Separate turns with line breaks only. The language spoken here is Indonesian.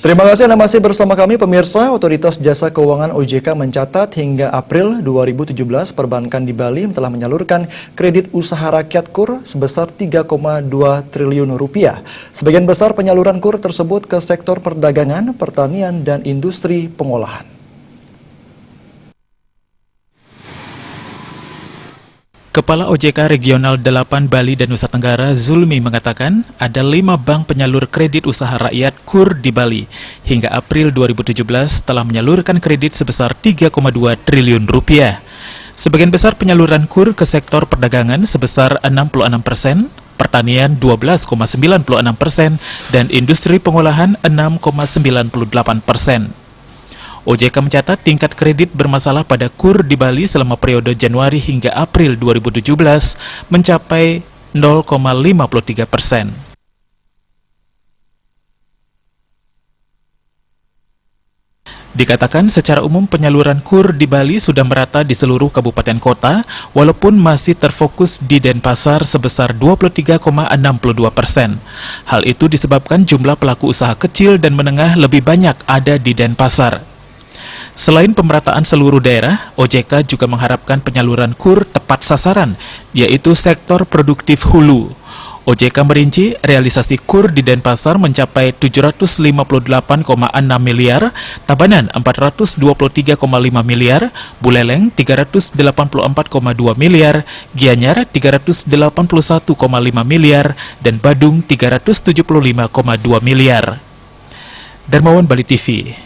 Terima kasih Anda masih bersama kami pemirsa. Otoritas Jasa Keuangan OJK mencatat hingga April 2017 perbankan di Bali telah menyalurkan kredit usaha rakyat KUR sebesar 3,2 triliun rupiah. Sebagian besar penyaluran KUR tersebut ke sektor perdagangan, pertanian, dan industri pengolahan.
Kepala OJK Regional 8 Bali dan Nusa Tenggara, Zulmi, mengatakan ada 5 bank penyalur kredit usaha rakyat KUR di Bali. Hingga April 2017 telah menyalurkan kredit sebesar 3,2 triliun rupiah. Sebagian besar penyaluran KUR ke sektor perdagangan sebesar 66%, pertanian 12,96%, dan industri pengolahan 6,98%. OJK mencatat tingkat kredit bermasalah pada KUR di Bali selama periode Januari hingga April 2017 mencapai 0,53%. Dikatakan secara umum penyaluran KUR di Bali sudah merata di seluruh kabupaten kota, walaupun masih terfokus di Denpasar sebesar 23,62%. Hal itu disebabkan jumlah pelaku usaha kecil dan menengah lebih banyak ada di Denpasar. Selain pemerataan seluruh daerah, OJK juga mengharapkan penyaluran KUR tepat sasaran, yaitu sektor produktif hulu. OJK merinci realisasi KUR di Denpasar mencapai 758,6 miliar, Tabanan 423,5 miliar, Buleleng 384,2 miliar, Gianyar 381,5 miliar, dan Badung 375,2 miliar. Darmawan, Bali TV.